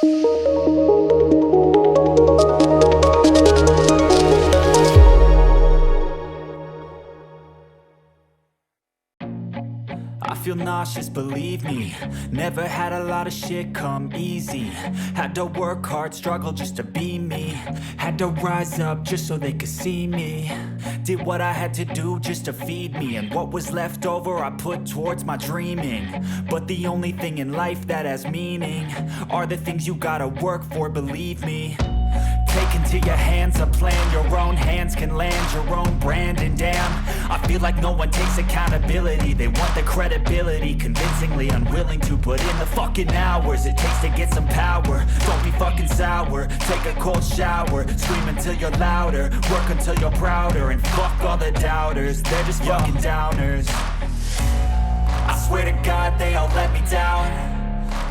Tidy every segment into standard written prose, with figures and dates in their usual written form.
I feel nauseous, believe me. Never had a lot of shit come easy. Had to work hard, struggle just to be me. Had to rise up just so they could see me. Did what I had to do just to feed me. And what was left over I put towards my dreaming. But the only thing in life that has meaning are the things you gotta work for, believe me. Take into your hands a plan, your own hands can land your own brand. And damn, I feel like no one takes accountability. They want the credibility, convincingly unwilling to put in the fucking hours it takes to get some power. Don't be fucking sour, take a cold shower. Scream until you're louder, work until you're prouder. And fuck all the doubters, they're just fucking downers. I swear to God they all let me down.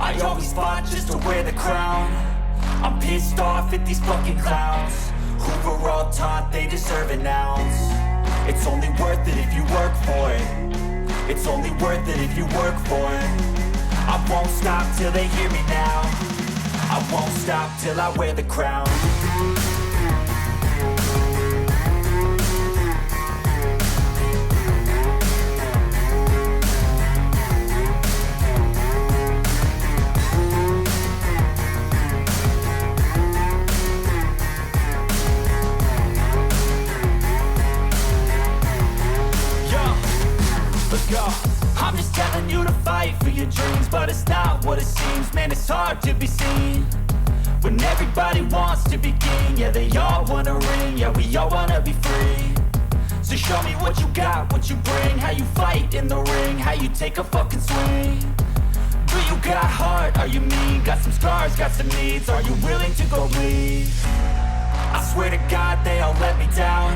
I always fought just to wear the crown. I'm pissed off at these fucking clowns who were all taught they deserve an ounce. It's only worth it if you work for it. It's only worth it if you work for it. I won't stop till they hear me now. I won't stop till I wear the crown. I'm just telling you to fight for your dreams, but it's not what it seems. Man, it's hard to be seen when everybody wants to be king. Yeah, they all wanna ring, yeah, we all wanna be free. So show me what you got, what you bring, how you fight in the ring, how you take a fucking swing. Do you got heart, are you mean? Got some scars, got some needs, are you willing to go bleed? I swear to God they all let me down.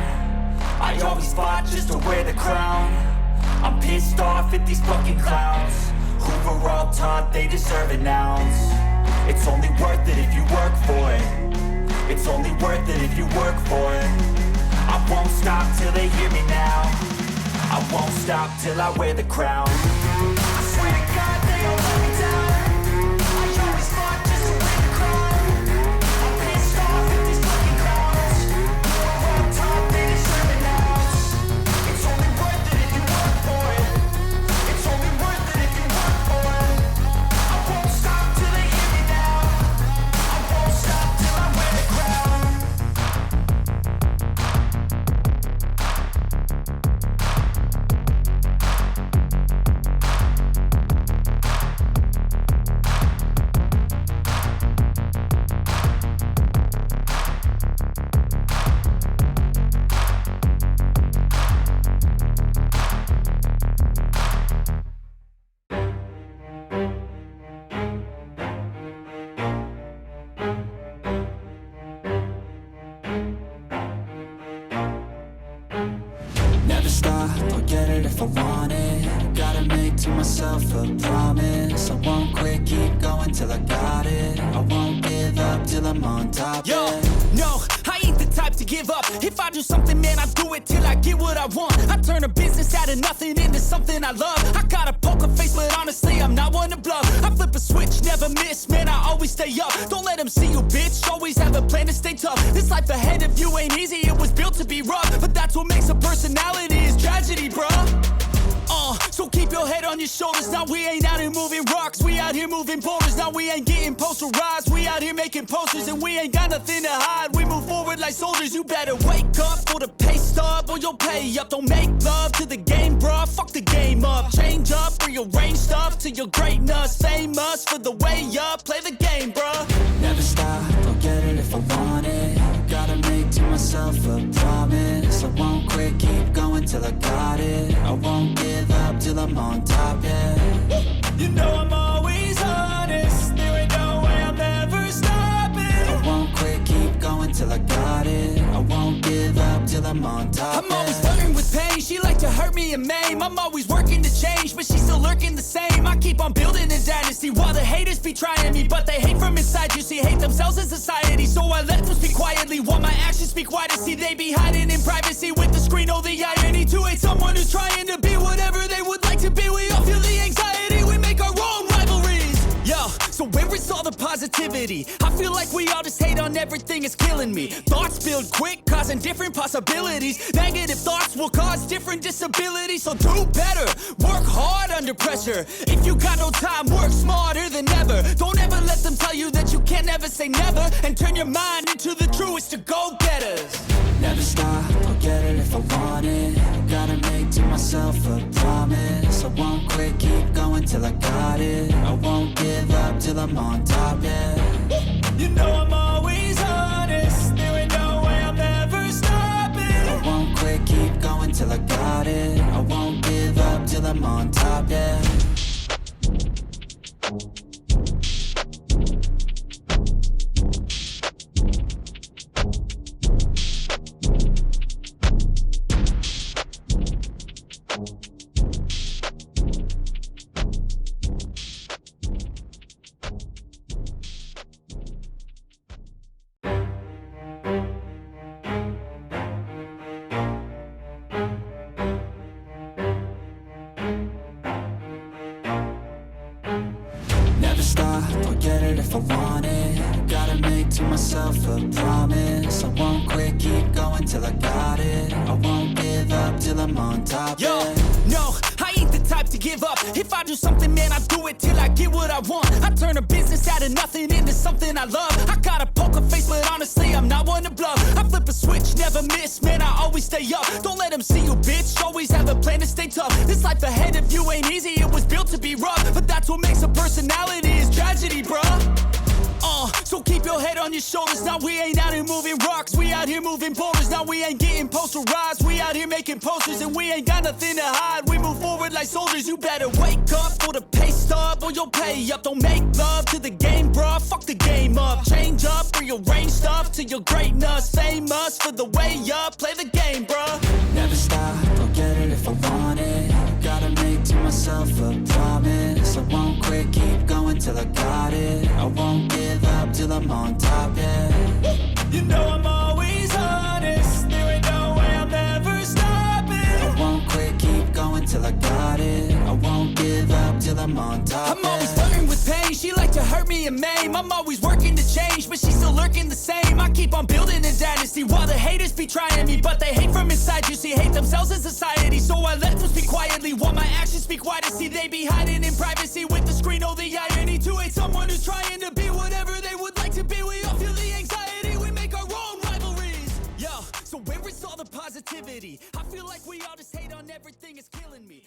I always fought just to wear the crown. I'm pissed off at these fucking clowns who were all taught they deserve an ounce. It's only worth it if you work for it. It's only worth it if you work for it. I won't stop till they hear me now. I won't stop till I wear the crown. I swear to God they all let me down. I always fought just to wear the crown. I'm pissed off at these fucking clowns who were all taught they deserve an ounce. It's only worth it if you work for it. It's only worth it if you work for it. I won't stop till they hear me now. I won't stop till I wear the crown. Never stop, I'll get it if I want it. Gotta make to myself a promise. I won't quit, keep going till I got it. I won't give up till I'm on top. Yo, no, I ain't the type to give up. If I do something, man, I do it till I get what I want. I turn a business out of nothing into something I love. I got a poker face, but honestly, I'm not one to bluff. I flip a switch, never miss, man, I always stay up. Don't let them see you, bitch, always have a plan to stay tough. This life ahead of you ain't easy, it was built to be rough. But that's what makes a personality, is tragedy, bruh. So keep your head on your shoulders. Now we ain't out here moving rocks, we out here moving boulders. Now we ain't getting posterized, we out here making posters. And we ain't got nothing to hide, we move forward like soldiers. You better wake up for the pay stub or you'll pay up. Don't make love to the game, bruh, fuck the game up. Change up, rearrange stuff to your greatness. Famous for the way up, play the game, bruh. Never stop, I'll get it if I want it. Gotta make to myself a promise. I won't quit, keep going till I got it. I won't give up till I'm on top, yeah. You know I'm always honest, there ain't no way I'm ever stopping. I won't quit, keep going till I got it. I won't give up till I'm on top, I'm always flirting with pain, she like to hurt me and maim. I'm always working to change, but she's still lurking the same. I keep on building a dynasty while the haters be trying me. But they hate from inside, you see, hate themselves in society. So I let them speak quietly while my actions speak wider. See, they be hiding in privacy with the screen, oh the irony. To hate someone who's trying to be whatever they would like to be. We all feel the anxiety, we make our own rivalries. Yo, so where is it's all the positivity? I feel like we all just hate on everything, it's killing me. Thoughts build quick, causing different possibilities. Negative thoughts will cause different disabilities. So do better, work hard under pressure. If you got no time, work smarter than ever. Don't ever let them tell you that you can't never say never. And turn your mind into the truest of go-getters. Never stop, I'll get it if I want it. Gotta make to myself a promise. I won't quit, keep going till I got it. I won't give up till I'm on top, yeah. You know I'm always honest. There ain't no way I'm ever stopping. I won't quit, keep going till I got it. I won't give up till I'm on top, yeah. Never stop, I'll get it if I want it. Gotta make to myself a promise. I won't quit, keep going till I got it. I won't give up till I'm on top, Yo, yeah. no, I ain't the type to give up. If I do something, man, I do it till I get what I want. I turn a business out of nothing into something I love. I got a poker face, but honestly, I'm not one to bluff. I flip a switch, never miss, man, I always stay up. Don't let them see you, bitch, always have a plan to stay tough. This life ahead of you ain't easy, it was built to be rough. But that's what makes a personality, is tragedy, bruh. So keep your head on your shoulders. Now we ain't out here moving rocks, we out here moving boulders. Now we ain't getting posterized, we out here making posters. And we ain't got nothing to hide, we move forward like soldiers. You better wake up for the pay stub, or you'll pay up. Don't make love to the game, bruh, fuck the game up. Change up, rearrange stuff to your greatness. Famous for the way up, play the game, bruh. Never stop, I'll get it if I want it. Gotta make to myself a promise. I won't quit, keep going till I got it. I won't give up till I'm on top, yeah. You know I'm always honest. There ain't no way I'm ever stopping. I won't quit, keep going till I got it. I won't give up till I'm on top, I'm always flirting with pain. She like to hurt me and maim. I'm always working to change, but she's still lurking the same. I keep on building a dynasty while the haters be trying me. But they hate from inside, you see, hate themselves in society. So I let them speak quietly while my actions speak wider. See, they be hiding in privacy with the screen. Oh, the irony to hate someone who's trying to be whatever they would like to be. We all feel the anxiety, we make our own rivalries. Yo, so where is all the positivity? I feel like we all just hate on everything, it's killing me.